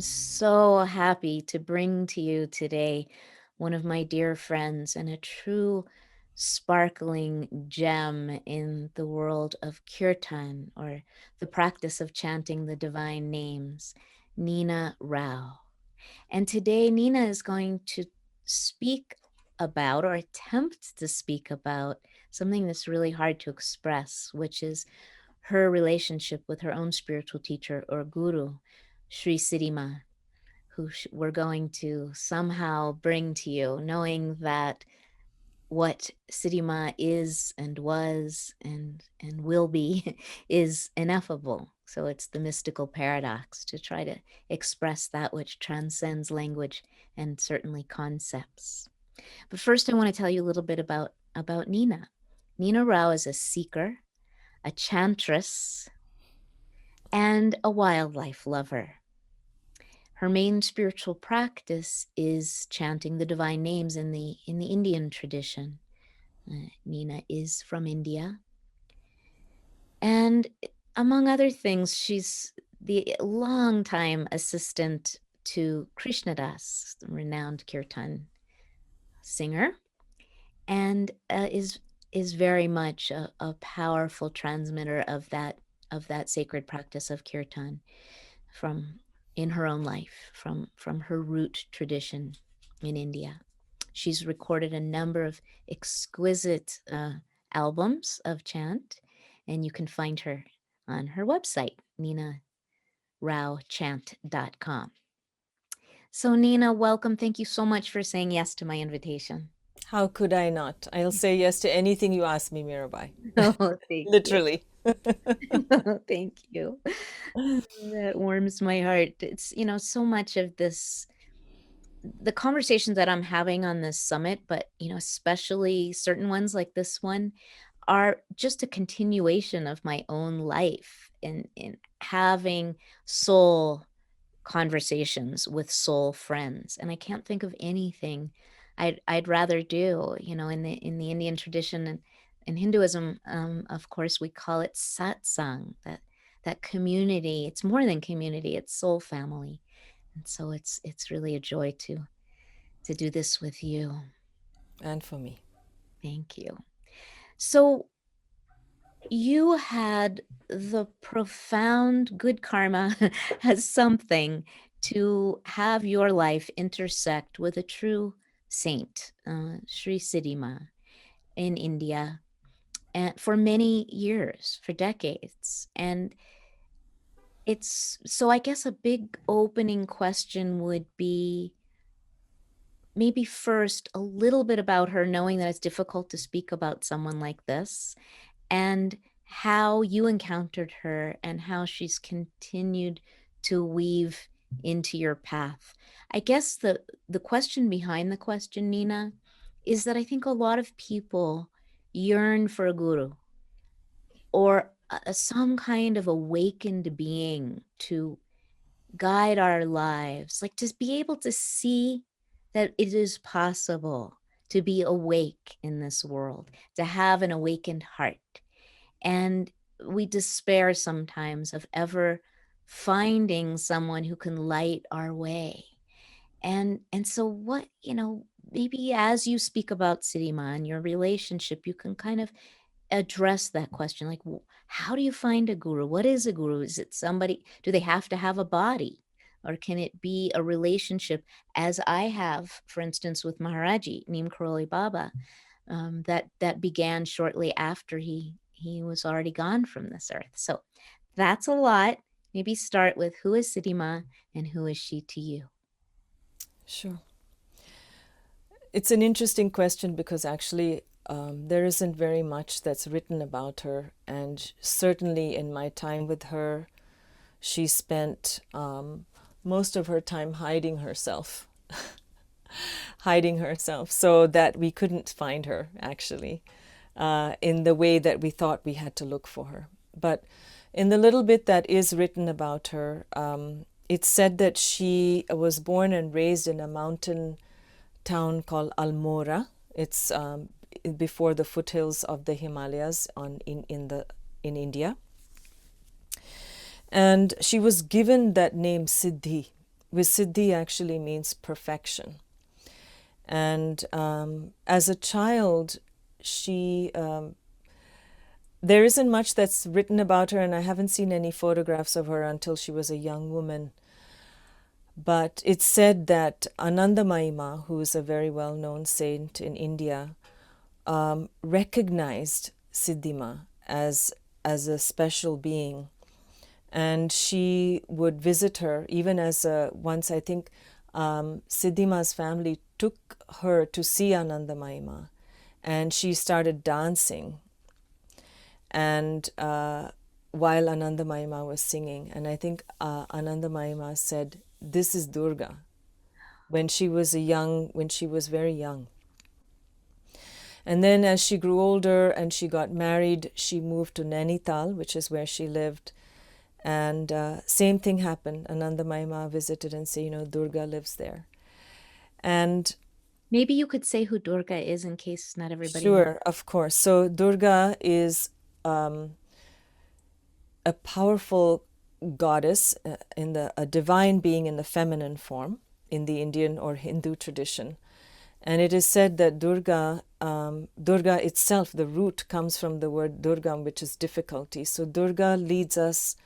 I'm so happy to bring to you today one of my dear friends and a true sparkling gem in the world of kirtan, or the practice of chanting the divine names, Nina Rao. And today, Nina is going to speak about, or attempt to speak about, something that's really hard to express, which is her relationship with her own spiritual teacher or guru, Sri Siddhima, who we're going to somehow bring to you, knowing that what Siddhima is and was and will be is ineffable. So it's the mystical paradox to try to express that which transcends language and certainly concepts. But first, I want to tell you a little bit about Nina. Nina Rao is a seeker, a chantress, and a wildlife lover. Her main spiritual practice is chanting the divine names in the Indian tradition. Nina is from India, and among other things, she's the longtime assistant to Krishnadas, the renowned kirtan singer, and is very much a powerful transmitter of that sacred practice of kirtan from in her own life, from her root tradition in India. She's recorded a number of exquisite albums of chant, and you can find her on her website, ninaraochant.com. So, Nina, welcome. Thank you so much for saying yes to my invitation. How could I not? I'll say yes to anything you ask me, Mirabai. Oh, thank you. Literally. Thank you. That warms my heart. It's, so much of this, the conversations that I'm having on this summit, but, especially certain ones like this one, are just a continuation of my own life in having soul conversations with soul friends. And I can't think of anything I'd rather do, in the Indian tradition and in Hinduism, of course, we call it satsang, that community. It's more than community, it's soul family. And so it's really a joy to do this with you. And for me. Thank you. So you had the profound good karma as something to have your life intersect with a true saint, Sri Siddhima, in India, and for many years, for decades. And it's so I guess a big opening question would be, maybe first a little bit about her, knowing that it's difficult to speak about someone like this, and how you encountered her and how she's continued to weave into your path. I guess the question behind the question, Nina, is that I think a lot of people yearn for a guru, or some kind of awakened being to guide our lives, like to be able to see that it is possible to be awake in this world, to have an awakened heart. And we despair sometimes of ever finding someone who can light our way. And so what, maybe as you speak about Siddhima and your relationship, you can kind of address that question, like, how do you find a guru? What is a guru? Is it somebody, do they have to have a body, or can it be a relationship, as I have, for instance, with Maharaji Neem Karoli Baba, that began shortly after he was already gone from this earth? So that's a lot. Maybe start with, who is Siddhima and who is she to you? Sure. It's an interesting question because actually there isn't very much that's written about her. And certainly in my time with her, she spent most of her time hiding herself. Hiding herself so that we couldn't find her actually in the way that we thought we had to look for her. But in the little bit that is written about her, it's said that she was born and raised in a mountain town called Almora. It's before the foothills of the Himalayas in India. And she was given that name Siddhi. with Siddhi actually means perfection. And as a child, she there isn't much that's written about her, and I haven't seen any photographs of her until she was a young woman. But it's said that Anandamayi Ma, who is a very well-known saint in India, recognized Siddhima as a special being, and she would visit her even as a once I think Siddhima's family took her to see Anandamayi Ma, and she started dancing, and while Anandamayi Ma was singing, and I think Anandamayi Ma said, "This is Durga," when she was very young. And then as she grew older and she got married, she moved to Nainital, which is where she lived. And same thing happened. Anandamayi Ma visited and said, Durga lives there. And Maybe you could say who Durga is in case not everybody knows. sure, of course. So Durga is um, a powerful goddess a divine being in the feminine form in the Indian or Hindu tradition. And it is said that Durga itself, the root comes from the word Durgam, which is difficulty. So Durga leads us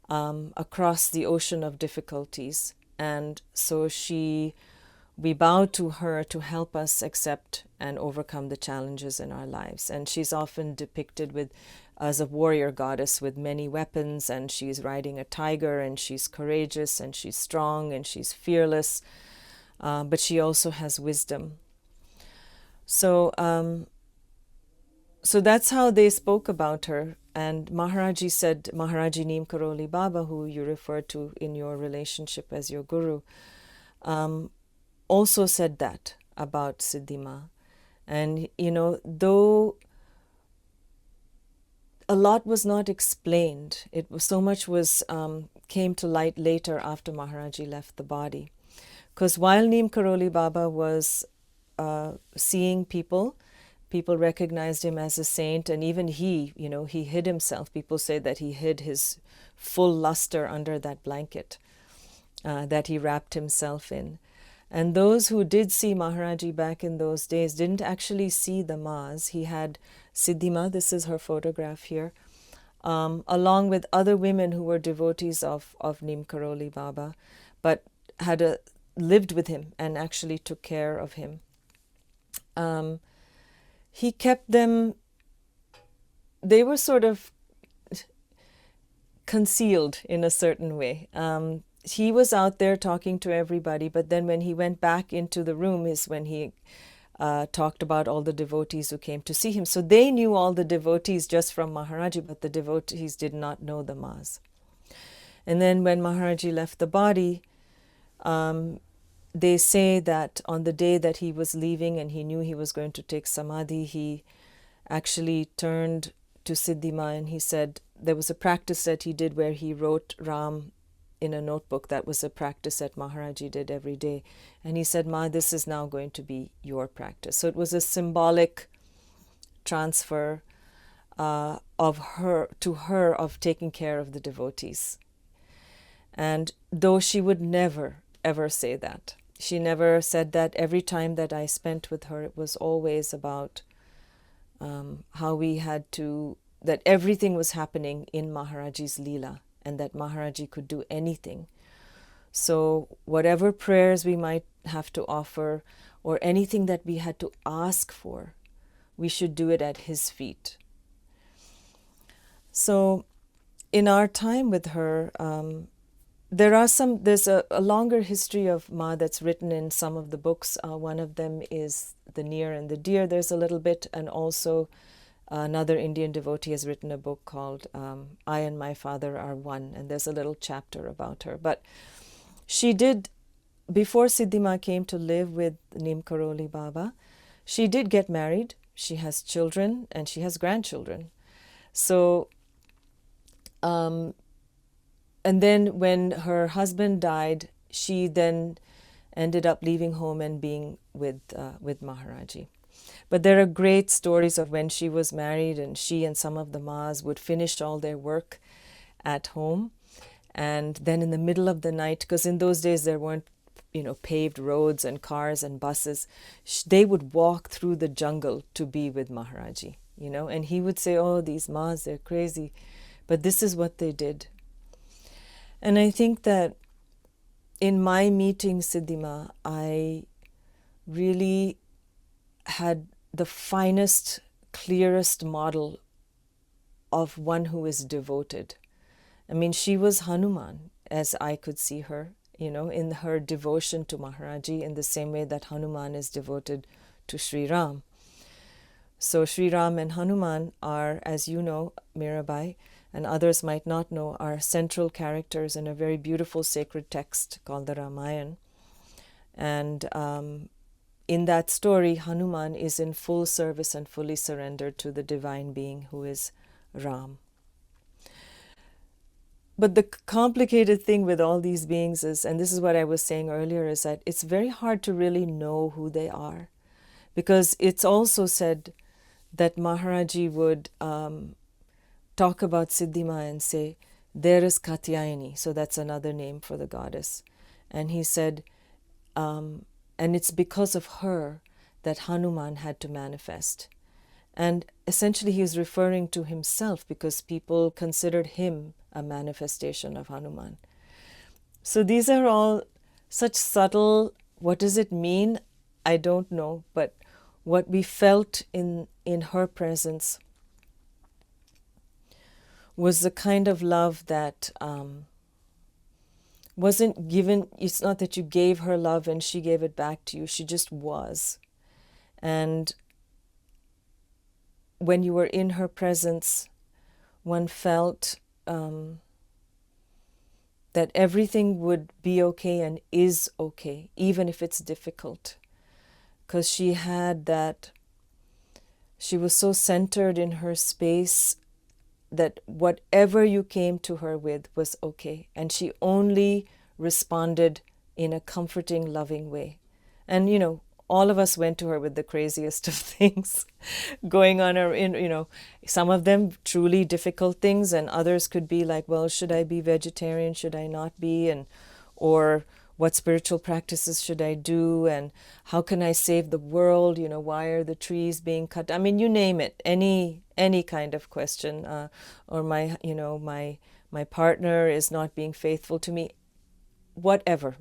across the ocean of difficulties. And so we bow to her to help us accept and overcome the challenges in our lives. And she's often depicted as a warrior goddess with many weapons, and she's riding a tiger, and she's courageous, and she's strong, and she's fearless, but she also has wisdom. So, so that's how they spoke about her. And Maharaji said, Maharaji Neem Karoli Baba, who you refer to in your relationship as your guru, also said that about Siddhima. And, though a lot was not explained, so much came to light later after Maharaji left the body. Because while Neem Karoli Baba was seeing people recognized him as a saint, and even he hid himself. People say that he hid his full luster under that blanket that he wrapped himself in. And those who did see Maharaji back in those days didn't actually see the Ma's. He had Siddhima, this is her photograph here, along with other women who were devotees of Neem Karoli Baba, but had lived with him and actually took care of him. He kept them, they were sort of concealed in a certain way. He was out there talking to everybody, but then when he went back into the room is when he talked about all the devotees who came to see him. So they knew all the devotees just from Maharaji, but the devotees did not know the Ma's. And then when Maharaji left the body, they say that on the day that he was leaving and he knew he was going to take samadhi, he actually turned to Siddhima and he said there was a practice that he did where he wrote Ram in a notebook. That was a practice that Maharaji did every day. And he said, Ma, this is now going to be your practice. So it was a symbolic transfer of her to her of taking care of the devotees. And though she would never, ever say that, she never said that. Every time that I spent with her, it was always about how we had to, that everything was happening in Maharaji's Leela and that Maharaji could do anything. So whatever prayers we might have to offer or anything that we had to ask for, we should do it at his feet. So in our time with her, there's a longer history of Ma that's written in some of the books. One of them is The Near and the Dear. There's a little bit, and also another Indian devotee has written a book called I and My Father Are One, and there's a little chapter about her. But she did, before Siddhima came to live with Neem Karoli Baba, she did get married. She has children and she has grandchildren. So and then when her husband died, she then ended up leaving home and being with Maharaji. But there are great stories of when she was married and she and some of the Ma's would finish all their work at home And then in the middle of the night, because in those days there weren't, paved roads and cars and buses, they would walk through the jungle to be with Maharaji, and he would say, oh, these Mahs, they're crazy. But this is what they did. And I think that in my meeting Siddhima, I really had the finest, clearest model of one who is devoted. I mean, she was Hanuman, as I could see her, in her devotion to Maharaji, in the same way that Hanuman is devoted to Sri Ram. So Sri Ram and Hanuman are, as you know, Mirabai, and others might not know, are central characters in a very beautiful sacred text called the Ramayana. And in that story, Hanuman is in full service and fully surrendered to the divine being who is Ram. But the complicated thing with all these beings is, and this is what I was saying earlier, is that it's very hard to really know who they are. Because it's also said that Maharaji would talk about Siddhima and say, there is Katyayani, so that's another name for the goddess. And he said, and it's because of her that Hanuman had to manifest. And essentially he was referring to himself because people considered him a manifestation of Hanuman. So these are all such subtle, what does it mean? I don't know, but what we felt in her presence was the kind of love that wasn't given. It's not that you gave her love and she gave it back to you. She just was. And when you were in her presence, one felt that everything would be okay and is okay, even if it's difficult. Because she had that, she was so centered in her space that whatever you came to her with was okay. And she only responded in a comforting, loving way. And, all of us went to her with the craziest of things going on, some of them truly difficult things, and others could be like, well, should I be vegetarian? Should I not be? Or what spiritual practices should I do? And how can I save the world? Why are the trees being cut? I mean, you name it, any kind of question, or my partner is not being faithful to me, whatever,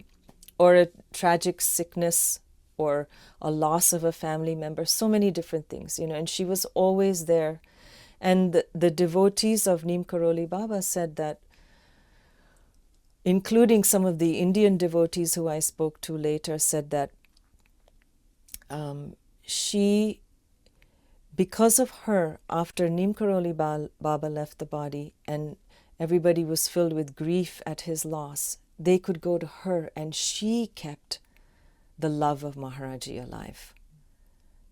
or a tragic sickness, or a loss of a family member, so many different things, and she was always there. And the devotees of Neem Karoli Baba said that, including some of the Indian devotees who I spoke to later, said that she, because of her, after Neem Karoli Baba left the body and everybody was filled with grief at his loss, they could go to her, and she kept the love of Maharaji alive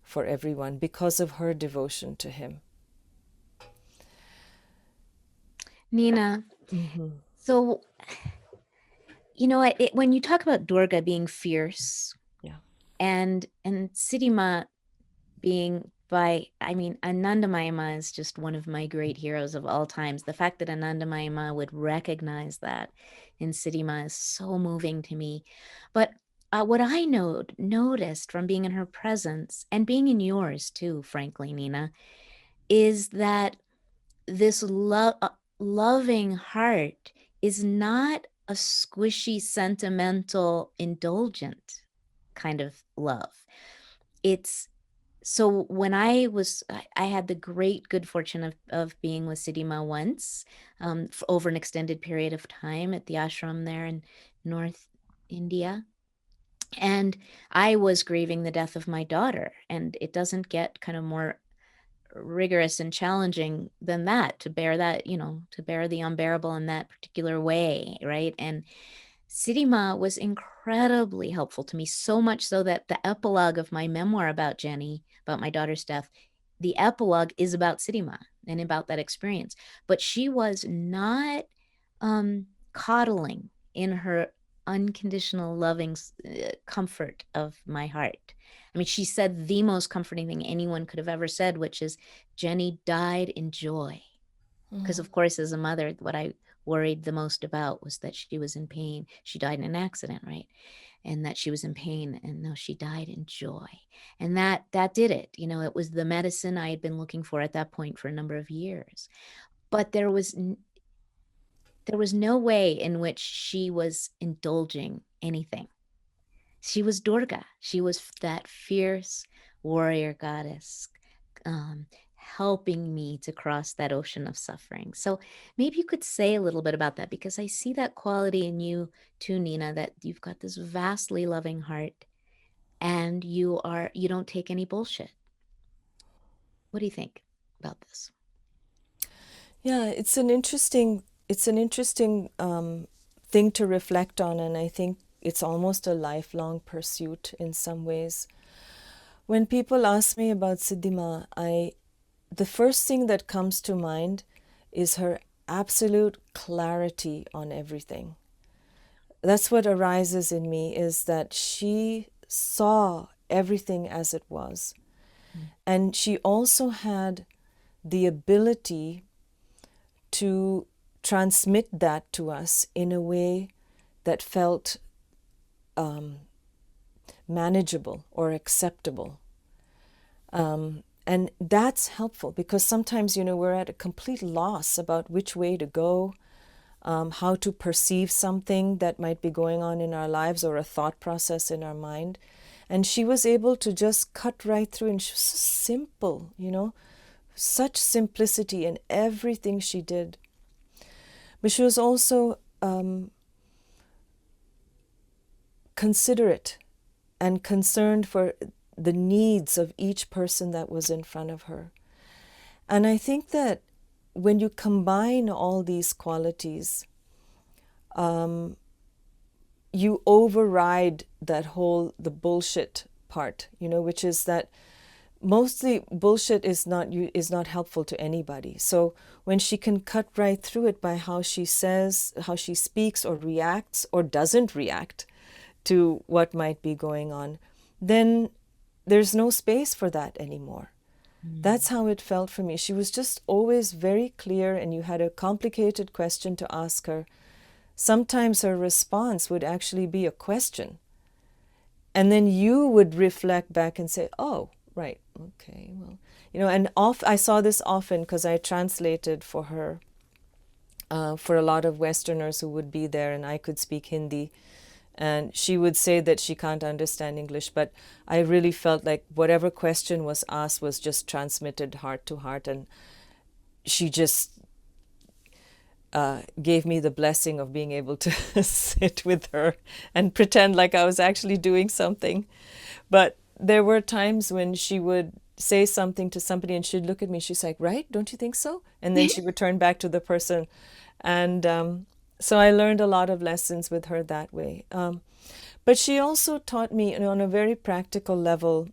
for everyone because of her devotion to him. Nina, so, when you talk about Durga being fierce, Yeah. and Siddhima being Anandamayama is just one of my great heroes of all times. The fact that Anandamayama would recognize that in Siddhima is so moving to me. But what I noticed from being in her presence, and being in yours too, frankly, Nina, is that this loving heart is not a squishy, sentimental, indulgent kind of love. It's so when I had the great good fortune of being with Siddhima once, over an extended period of time at the ashram there in North India. And I was grieving the death of my daughter, and it doesn't get kind of more rigorous and challenging than that, to bear to bear the unbearable in that particular way, right? And Siddhima was incredibly helpful to me, so much so that the epilogue of my memoir about Jenny, about my daughter's death, the epilogue is about Siddhima and about that experience. But she was not coddling in her unconditional loving comfort of my heart. I mean, she said the most comforting thing anyone could have ever said, which is, Jenny died in joy. Because, of course, as a mother, what I worried the most about was that she was in pain. She died in an accident, right? And that she was in pain, and no, she died in joy. And that did it. It was the medicine I had been looking for at that point for a number of years. But there was no way in which she was indulging anything. She was Durga. She was that fierce warrior goddess, um, helping me to cross that ocean of suffering. So maybe you could say a little bit about that, because I see that quality in you too, Nina, that you've got this vastly loving heart, and you don't take any bullshit. What do you think about this? Yeah, it's an interesting thing to reflect on, and I think it's almost a lifelong pursuit in some ways. When people ask me about Siddhima, the first thing that comes to mind is her absolute clarity on everything. That's what arises in me, is that she saw everything as it was. Mm. And she also had the ability to transmit that to us in a way that felt manageable or acceptable. And that's helpful, because sometimes, we're at a complete loss about which way to go, how to perceive something that might be going on in our lives, or a thought process in our mind. And she was able to just cut right through, and she was so simple, such simplicity in everything she did. But she was also considerate and concerned for the needs of each person that was in front of her. And I think that when you combine all these qualities, you override the bullshit part, which is that mostly bullshit is not helpful to anybody. So when she can cut right through it by how she says, how she speaks or reacts or doesn't react to what might be going on, then there's no space for that anymore. Mm. That's how it felt for me. She was just always very clear, and you had a complicated question to ask her. Sometimes her response would actually be a question. And then you would reflect back and say, oh, right, okay, well, and I saw this often because I translated for her, for a lot of Westerners who would be there, and I could speak Hindi. And she would say that she can't understand English, but I really felt like whatever question was asked was just transmitted heart to heart. And she just gave me the blessing of being able to sit with her and pretend like I was actually doing something. But there were times when she would say something to somebody and she'd look at me, she's like, right, don't you think so? And then she would turn back to the person. And so I learned a lot of lessons with her that way. But she also taught me, on a very practical level.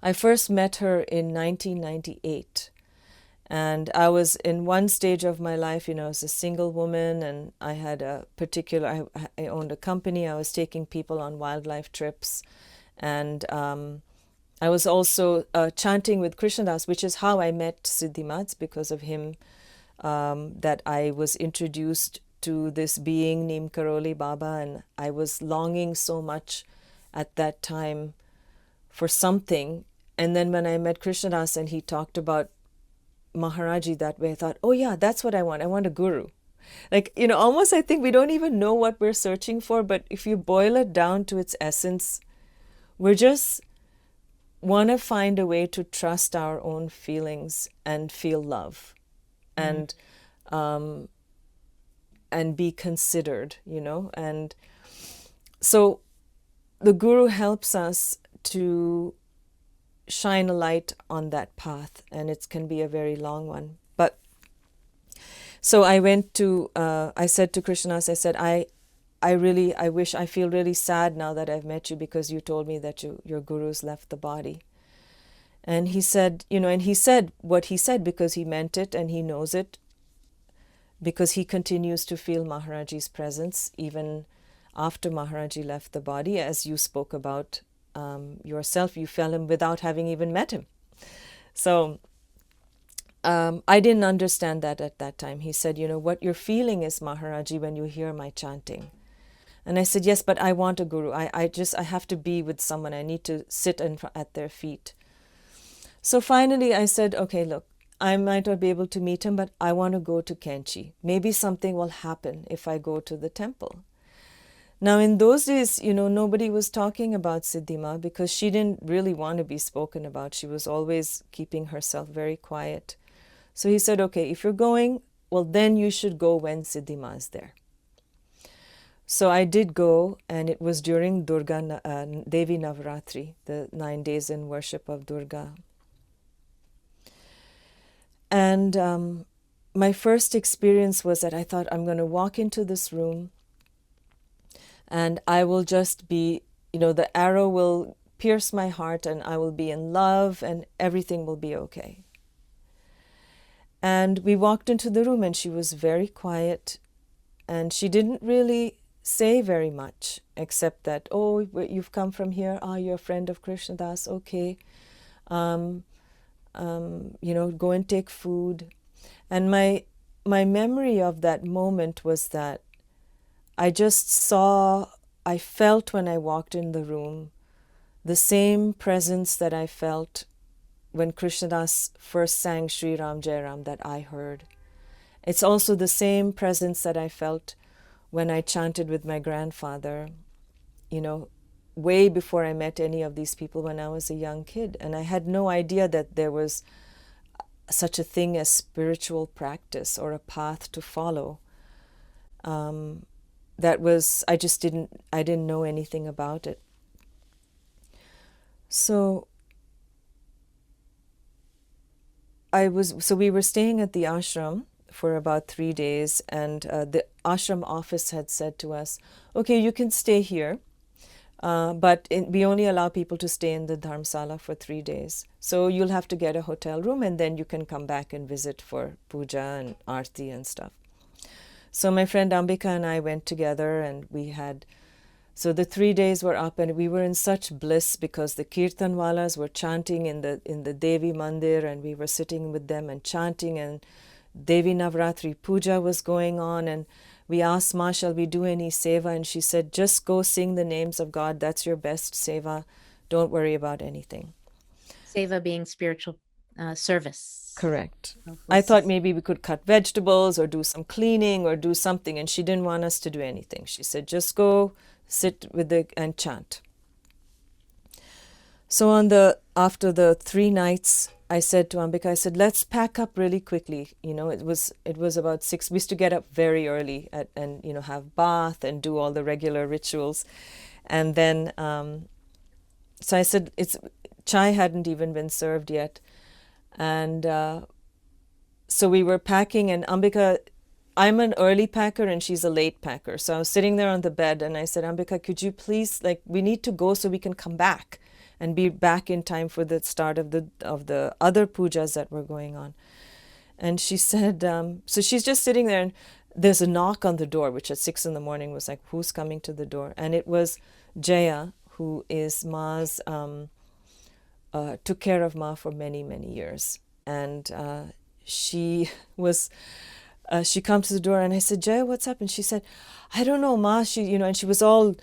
I first met her in 1998. And I was in one stage of my life, I was a single woman, and I had I owned a company. I was taking people on wildlife trips. And I was also chanting with Krishnadas, which is how I met Siddhima. It's because of him that I was introduced to this being named Karoli Baba. And I was longing so much at that time for something. And then when I met Krishnadas and he talked about Maharaji that way, I thought, oh yeah, that's what I want. I want a guru. Like, almost I think we don't even know what we're searching for, but if you boil it down to its essence, we're just want to find a way to trust our own feelings and feel love, Mm. and and be considered, and so the guru helps us to shine a light on that path, and it can be a very long one. But so I said to Krishnas, I said, I feel really sad now that I've met you, because you told me that your guru's left the body. And he said, and he said what he said because he meant it, and he knows it, because he continues to feel Maharaji's presence even after Maharaji left the body. As you spoke about yourself, you felt him without having even met him. So I didn't understand that at that time. He said, you know, what you're feeling is Maharaji when you hear my chanting. And I said, yes, but I want a guru. I have to be with someone. I need to sit at their feet. So finally I said, okay, look, I might not be able to meet him, but I want to go to Kenchi. Maybe something will happen if I go to the temple. Now, in those days, you know, nobody was talking about Siddhima because she didn't really want to be spoken about. She was always keeping herself very quiet. So he said, okay, if you're going, well, then you should go when Siddhima is there. So I did go, and it was during Devi Navratri, the 9 days in worship of Durga. And my first experience was that I thought, I'm going to walk into this room and I will just be, you know, the arrow will pierce my heart and I will be in love and everything will be okay. And we walked into the room and she was very quiet and she didn't really say very much except that, oh, you've come from here. Ah, you're a friend of Krishnadas. Okay. You know, go and take food. And my memory of that moment was that I just saw, I felt when I walked in the room the same presence that I felt when Krishnadas first sang Sri Ram Jai Ram that I heard. It's also the same presence that I felt when I chanted with my grandfather, you know, way before I met any of these people when I was a young kid. And I had no idea that there was such a thing as spiritual practice or a path to follow. That was, I didn't know anything about it. So we were staying at the ashram for about 3 days, and the ashram office had said to us, okay, you can stay here, but we only allow people to stay in the dharamsala for 3 days. So you'll have to get a hotel room and then you can come back and visit for puja and arti and stuff. So my friend Ambika and I went together and so the 3 days were up and we were in such bliss because the kirtanwalas were chanting in the Devi Mandir and we were sitting with them and chanting, and Devi Navratri Puja was going on, and we asked Ma, shall we do any seva? And she said, just go sing the names of God. That's your best seva. Don't worry about anything. Seva being spiritual service. Correct. I thought maybe we could cut vegetables or do some cleaning or do something, and she didn't want us to do anything. She said, just go sit and chant. So after the 3 nights, I said to Ambika, I said, let's pack up really quickly. You know, it was about 6. We used to get up very early and, you know, have bath and do all the regular rituals. And then, so I said, chai hadn't even been served yet. And so we were packing, and Ambika, I'm an early packer and she's a late packer. So I was sitting there on the bed and I said, Ambika, could you please, we need to go so we can come back and be back in time for the start of the other pujas that were going on. And she said, so she's just sitting there and there's a knock on the door, which at 6 a.m. was like, who's coming to the door? And it was Jaya, who is Ma's, took care of Ma for many, many years. And she comes to the door and I said, Jaya, what's up? And she said, I don't know, Ma. And she was all,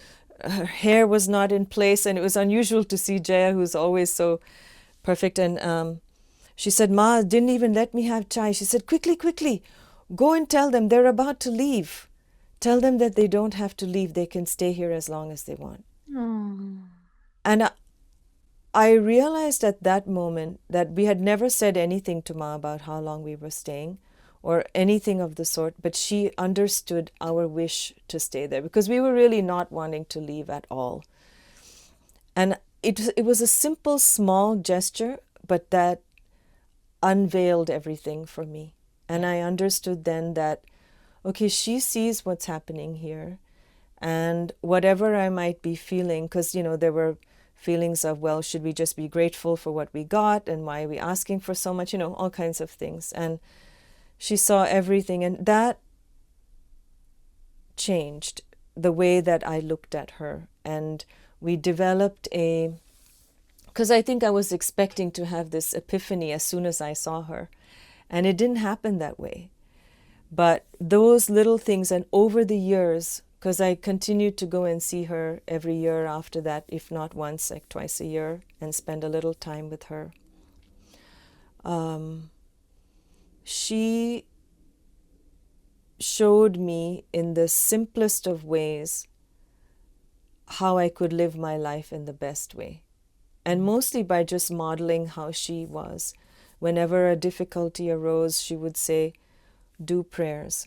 her hair was not in place, and it was unusual to see Jaya, who's always so perfect. And she said, Ma didn't even let me have chai. She said, quickly, go and tell them they're about to leave. Tell them that they don't have to leave. They can stay here as long as they want. Aww. And I realized at that moment that we had never said anything to Ma about how long we were staying or anything of the sort, but she understood our wish to stay there because we were really not wanting to leave at all. And it was a simple, small gesture, but that unveiled everything for me. And I understood then that, okay, she sees what's happening here, and whatever I might be feeling, because, you know, there were feelings of, well, should we just be grateful for what we got, and why are we asking for so much, you know, all kinds of things. And she saw everything, and that changed the way that I looked at her. And we developed because I think I was expecting to have this epiphany as soon as I saw her. And it didn't happen that way. But those little things, and over the years, because I continued to go and see her every year after that, if not once, like twice a year, and spend a little time with her. She showed me in the simplest of ways how I could live my life in the best way. And mostly by just modeling how she was. Whenever a difficulty arose, she would say, do prayers,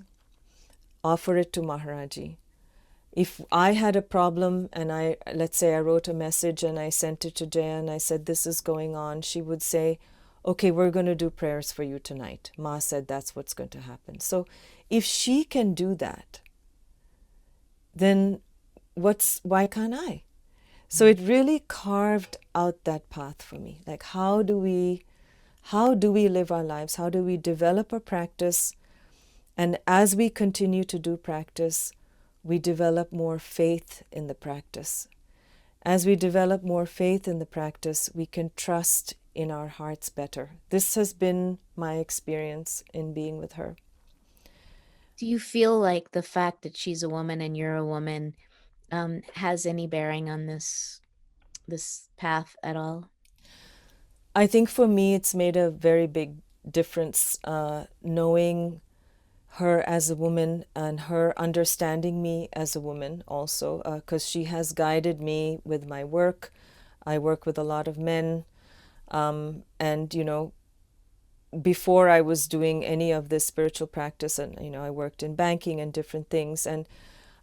offer it to Maharaji. If I had a problem and let's say I wrote a message and I sent it to Jaya and I said, this is going on, she would say, okay, we're going to do prayers for you tonight. Ma said that's what's going to happen. So if she can do that, then why can't I? So it really carved out that path for me. Like, how do we live our lives? How do we develop a practice? And as we continue to do practice, we develop more faith in the practice. As we develop more faith in the practice, we can trust in our hearts better. This has been my experience in being with her. Do you feel like the fact that she's a woman and you're a woman has any bearing on this path at all? I think for me, it's made a very big difference knowing her as a woman and her understanding me as a woman also, because she has guided me with my work. I work with a lot of men, and before I was doing any of this spiritual practice, and I worked in banking and different things, and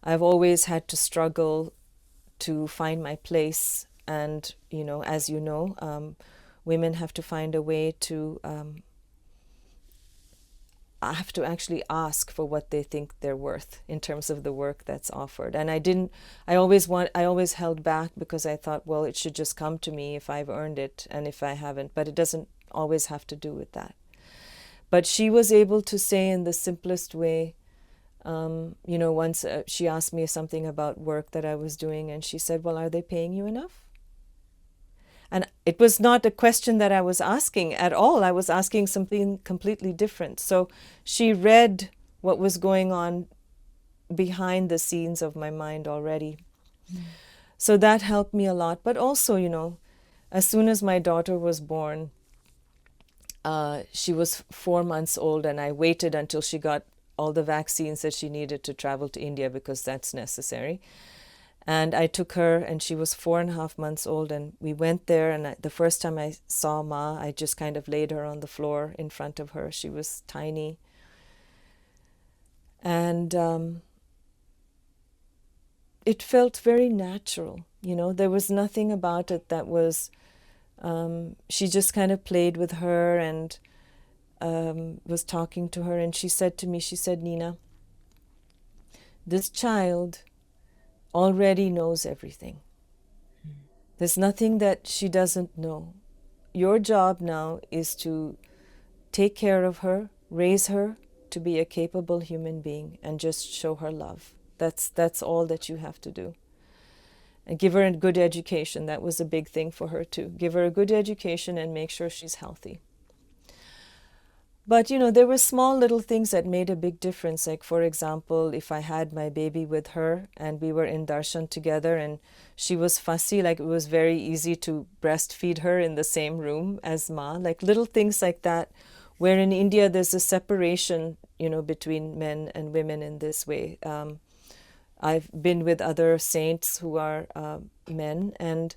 I've always had to struggle to find my place. And as women have to find a way to have to actually ask for what they think they're worth in terms of the work that's offered. And I always held back because I thought, well, it should just come to me if I've earned it and if I haven't, but it doesn't always have to do with that. But she was able to say in the simplest way, once she asked me something about work that I was doing, and she said, well, are they paying you enough? And it was not a question that I was asking at all. I was asking something completely different. So she read what was going on behind the scenes of my mind already. So that helped me a lot. But also, as soon as my daughter was born, she was 4 months old, and I waited until she got all the vaccines that she needed to travel to India because that's necessary. And I took her, and she was 4.5 months old, and we went there. And the first time I saw Ma, I just kind of laid her on the floor in front of her. She was tiny. And it felt very natural. There was nothing about it that was, she just kind of played with her and was talking to her. And she said to me, she said, Nina, this child already knows everything. There's nothing that she doesn't know. Your job now is to take care of her, raise her to be a capable human being, and just show her love. That's all that you have to do. And give her a good education. That was a big thing for her too. Give her a good education and make sure she's healthy. But there were small little things that made a big difference. Like, for example, if I had my baby with her and we were in darshan together and she was fussy, like it was very easy to breastfeed her in the same room as Ma. Like little things like that, where in India there's a separation, between men and women in this way. I've been with other saints who are men, and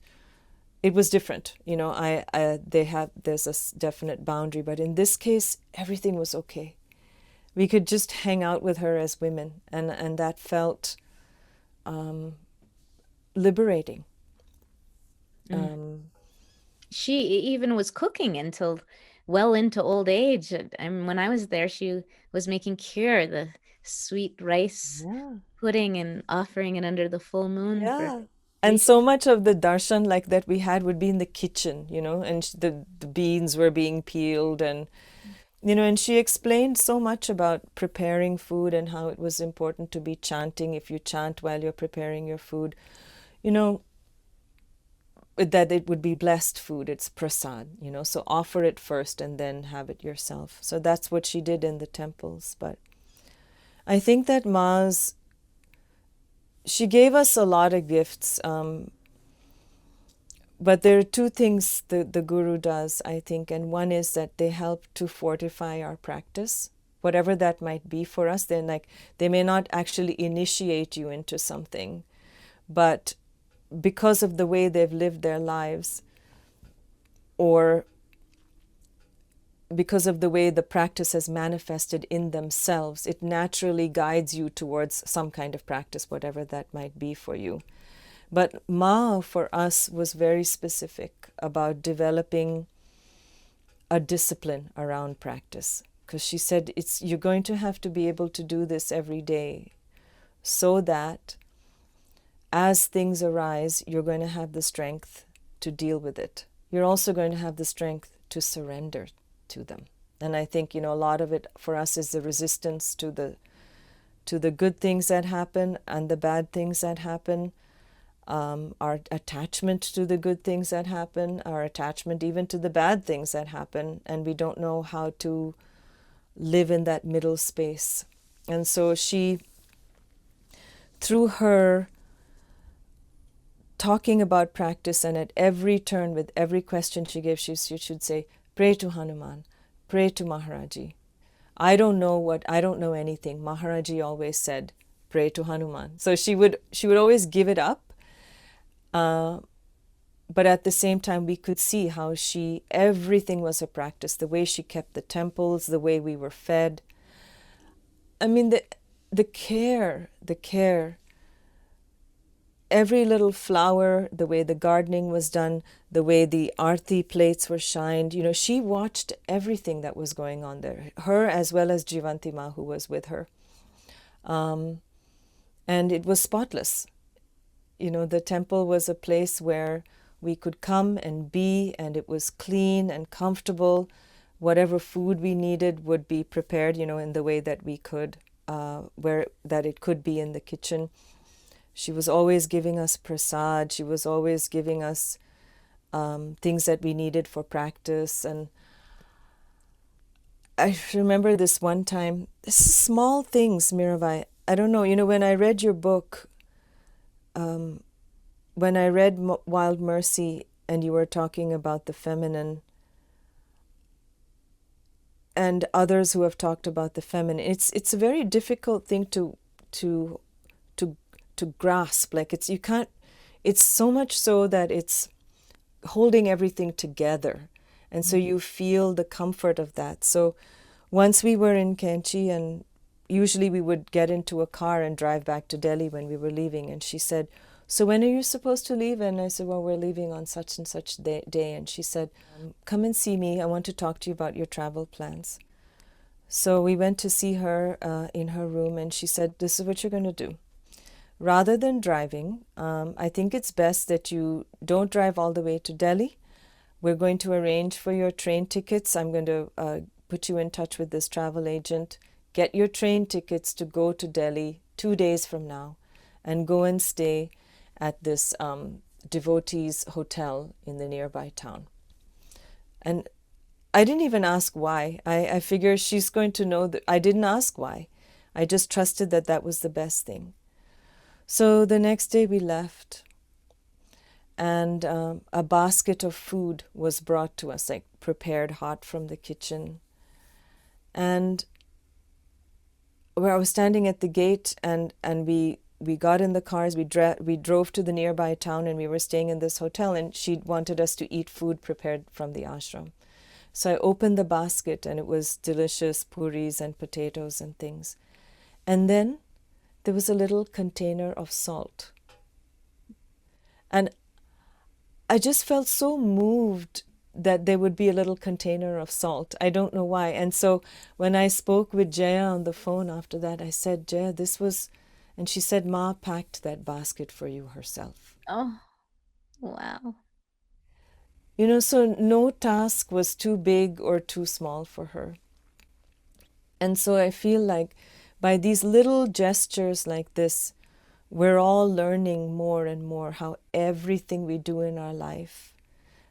it was different. There's a definite boundary, but in this case, everything was okay. We could just hang out with her as women, and that felt liberating. She even was cooking until well into old age. And when I was there, she was making kheer, the sweet rice Yeah. pudding, and offering it under the full moon for Yeah. And priests. so much of the darshan like that we had would be in the kitchen, and the beans were being peeled, and she explained so much about preparing food and how it was important to be chanting if you chant while you're preparing your food. You know, that it would be blessed food. It's prasad, so offer it first and then have it yourself. So that's what she did in the temples. But I think that she gave us a lot of gifts. But there are two things the guru does, I think, and one is that they help to fortify our practice, whatever that might be for us. Then, like, they may not actually initiate you into something, but because of the way they've lived their lives, or because of the way the practice has manifested in themselves, it naturally guides you towards some kind of practice, whatever that might be for you. But Ma, for us, was very specific about developing a discipline around practice, because she said you're going to have to be able to do this every day, so that as things arise, you're going to have the strength to deal with it. You're also going to have the strength to surrender to them. And I think, a lot of it for us is the resistance to the good things that happen and the bad things that happen. Our attachment to the good things that happen, our attachment even to the bad things that happen, and we don't know how to live in that middle space. And so she, through her talking about practice, and at every turn, with every question she gave, she should say, pray to Hanuman, pray to Maharaji. I don't know anything. Maharaji always said, pray to Hanuman. So she would always give it up. But at the same time, we could see how everything was a practice, the way she kept the temples, the way we were fed. I mean, the care, every little flower, the way the gardening was done, the way the arti plates were shined, she watched everything that was going on there, her as well as Jivantima, who was with her. And it was spotless. The temple was a place where we could come and be, and it was clean and comfortable. Whatever food we needed would be prepared, in the way that we could, that it could be in the kitchen. She was always giving us prasad. She was always giving us things that we needed for practice. And I remember this one time, small things, Mirabai. I don't know, when I read your book, when I read Wild Mercy, and you were talking about the feminine, and others who have talked about the feminine, it's a very difficult thing to grasp. Like, it's so much so that it's holding everything together, and so you feel the comfort of that. So once we were in Kenchi, and usually we would get into a car and drive back to Delhi when we were leaving, and she said, so when are you supposed to leave? And I said, well, we're leaving on such and such day. And she said, come and see me. I want to talk to you about your travel plans. So we went to see her in her room, and she said, this is what you're going to do. Rather than driving, I think it's best that you don't drive all the way to Delhi. We're going to arrange for your train tickets. I'm going to put you in touch with this travel agent. Get your train tickets to go to Delhi 2 days from now, and go and stay at this devotees hotel in the nearby town. And I didn't even ask why. I figure she's going to know that I didn't ask why. I just trusted that that was the best thing. So the next day we left, and a basket of food was brought to us, like prepared hot from the kitchen. And where I was standing at the gate, and we got in the cars, we drove to the nearby town, and we were staying in this hotel, and she wanted us to eat food prepared from the ashram. So I opened the basket, and it was delicious puris and potatoes and things. And then there was a little container of salt. And I just felt so moved that there would be a little container of salt. I don't know why. And so when I spoke with Jaya on the phone after that, I said, Jaya, this was... And she said, Ma packed that basket for you herself. Oh, wow. So no task was too big or too small for her. And so I feel like by these little gestures like this, we're all learning more and more how everything we do in our life,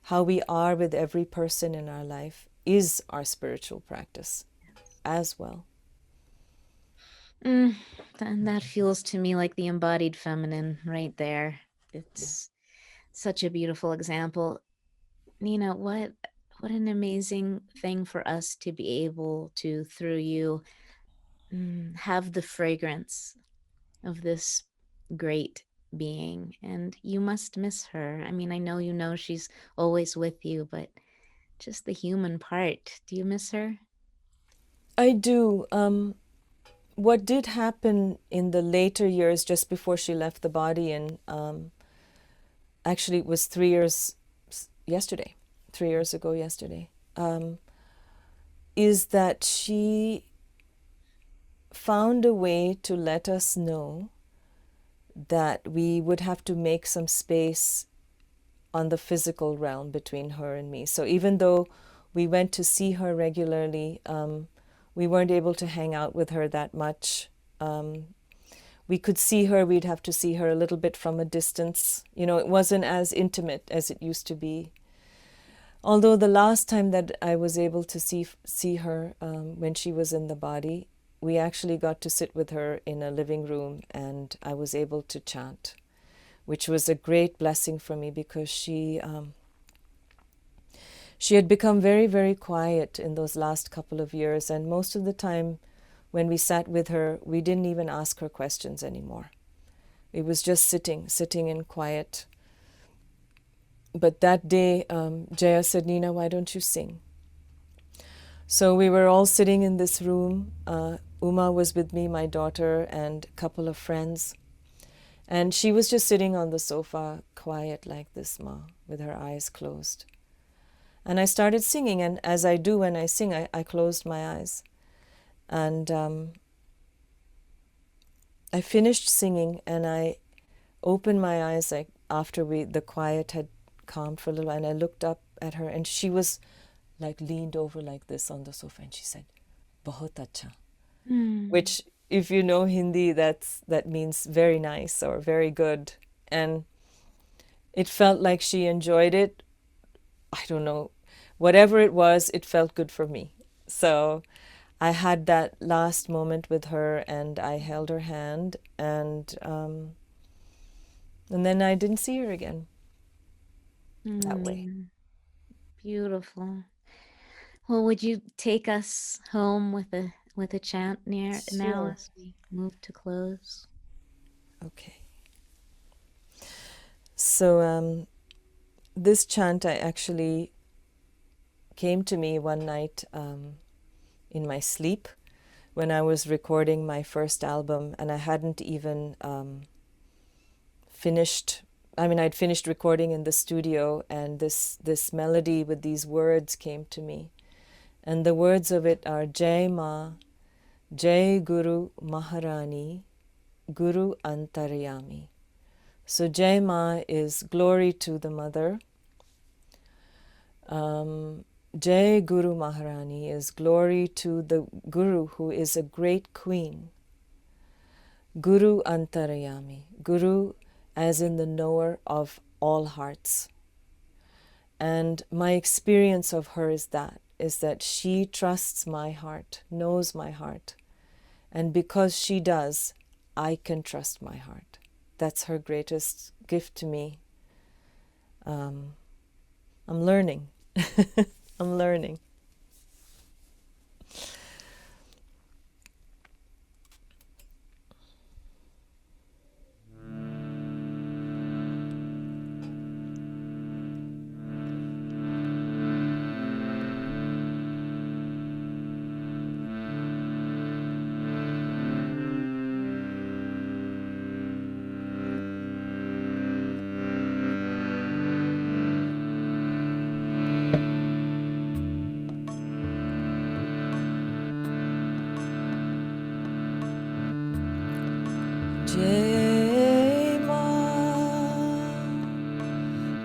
how we are with every person in our life, is our spiritual practice as well. Mm, and that feels to me like the embodied feminine right there. It's such a beautiful example. Nina, what an amazing thing for us to be able to, through you, have the fragrance of this great being. And you must miss her. I mean, I know she's always with you, but just the human part. Do you miss her? I do. What did happen in the later years, just before she left the body, and actually it was 3 years yesterday, 3 years ago yesterday, is that she found a way to let us know that we would have to make some space on the physical realm between her and me. So even though we went to see her regularly, we weren't able to hang out with her that much. We could see her, we'd have to see her a little bit from a distance. You know, it wasn't as intimate as it used to be. Although the last time that I was able to see her, when she was in the body, we actually got to sit with her in a living room, and I was able to chant, which was a great blessing for me, because she had become very, very quiet in those last couple of years, and most of the time when we sat with her, we didn't even ask her questions anymore. It was just sitting in quiet. But that day, Jaya said, "Nina, why don't you sing?" So we were all sitting in this room. Uma was with me, my daughter, and a couple of friends. And she was just sitting on the sofa, quiet like this, Ma, with her eyes closed. And I started singing, and as I do when I sing, I closed my eyes. And I finished singing, and I opened my eyes, like after the quiet had calmed for a little, and I looked up at her, and she was like leaned over like this on the sofa, and she said, "Bahut acha," Mm. which, if you know Hindi, that means very nice or very good. And it felt like she enjoyed it. I don't know, whatever it was, it felt good for me. So I had that last moment with her, and I held her hand, and then I didn't see her again that way. Mm. Beautiful. Well, would you take us home with a chant near now Sure. as we move to close? Okay. So this chant I actually came to me one night, in my sleep, when I was recording my first album, and I hadn't even finished. I mean, I'd finished recording in the studio, and this melody with these words came to me. And the words of it are Jai Ma, Jai Guru Maharani, Guru Antaryami. So Jai Ma is glory to the mother. Jai Guru Maharani is glory to the Guru, who is a great queen. Guru Antaryami, Guru as in the knower of all hearts. And my experience of her is that she trusts my heart, knows my heart. And because she does, I can trust my heart. That's her greatest gift to me. I'm learning. I'm learning. Jai Ma,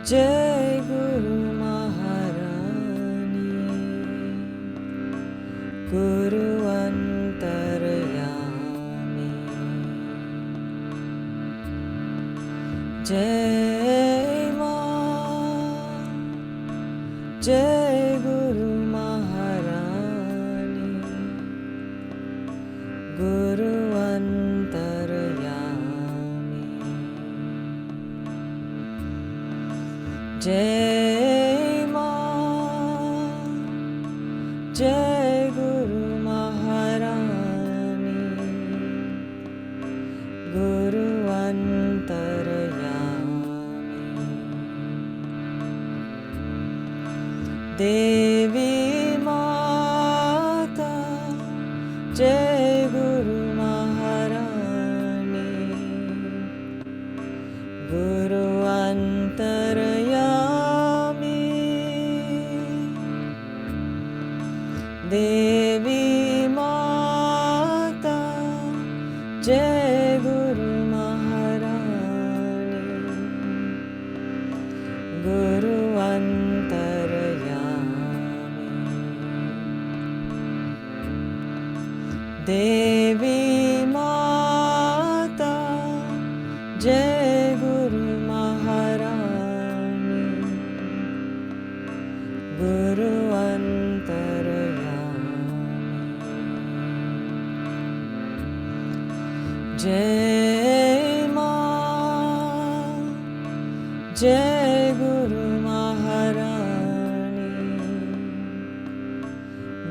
Jai Guru Maharani, Guru Antaryami, Jai Guru Maharani, Guru Antaryami, Jai Ma, Jai Guru Maharani, Guru Antaryami, Devi Mata, Jai Guru Maharani, Guru Antaryami, Devi Mata, Jai Guru Maharani, Guru Antaryami, Devi Mata, Jai Guru Maharani, Guru Antaryami, Jai Ma, Jai Guru Maharani,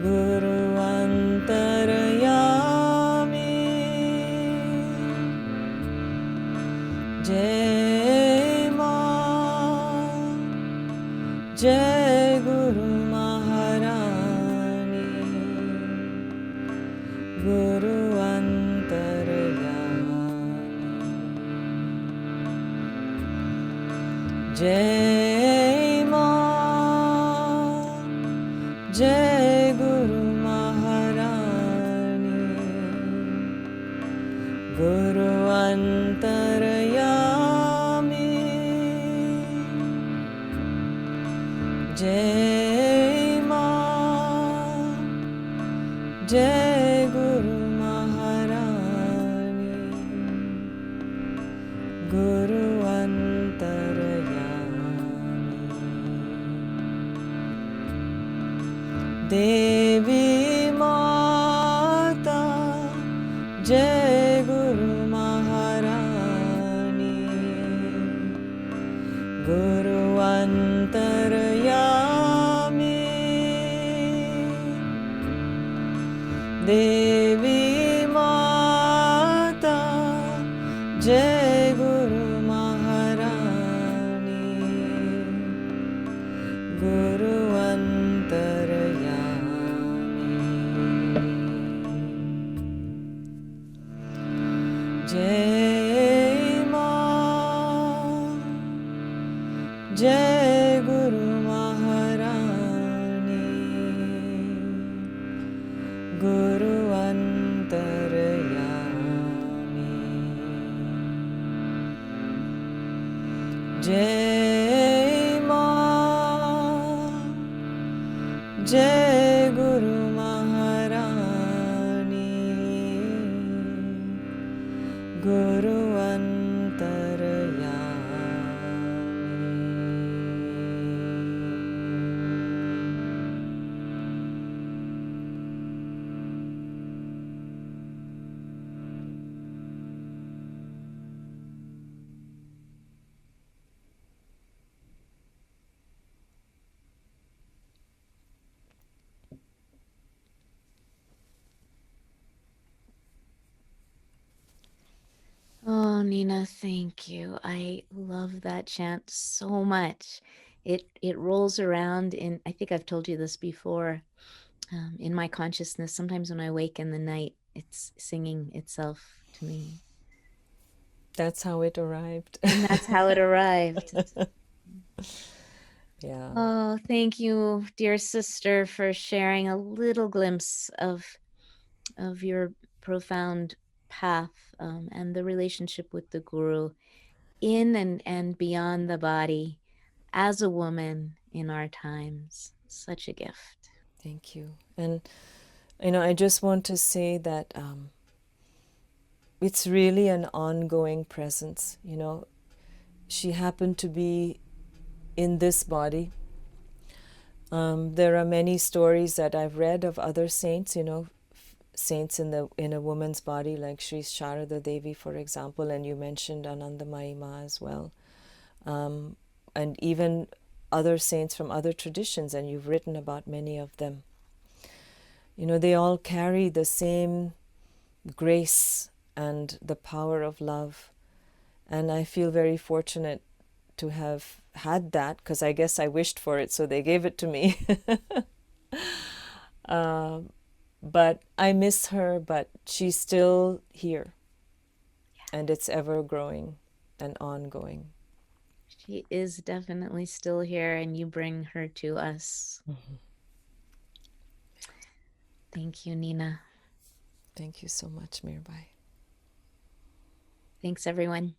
Guru Antaryami, Jai Ma, Jai Guru Maharani, Guru Antaryami, Jai Ma, Jai Guru Maharani, Guru Antaryami, Jai Ma, Jai Guru Maharani, Guru Antaryami, Devi Mata, Jai Guru Maharani, Guru Antaryami, Devi Mata, Jai Guru Maharani, Guru Antaryami, Jai Ma, Jai Guru Maharani, Guru Antaryami, Jai Ma, Jai Guru Maharani, Guru Antaryami. Oh, Nina, thank you. I love that chant so much. It rolls around in, I think I've told you this before, in my consciousness. Sometimes when I wake in the night, it's singing itself to me. That's how it arrived. And that's how it arrived. Yeah, Oh, thank you, dear sister, for sharing a little glimpse of your profound path, and the relationship with the guru in and beyond the body as a woman in our times. Such a gift. thank you. And I just want to say that it's really an ongoing presence. She happened to be in this body There are many stories that I've read of other saints, saints in a woman's body, like Sri Sharada Devi, for example, and you mentioned Anandamayi Ma as well, and even other saints from other traditions, and you've written about many of them. They all carry the same grace and the power of love, and I feel very fortunate to have had that, because I guess I wished for it, so they gave it to me. But I miss her, but she's still here, and it's ever growing and ongoing. She is definitely still here, and you bring her to us. Thank you, Nina. Thank you so much, Mirabai. Thanks, everyone.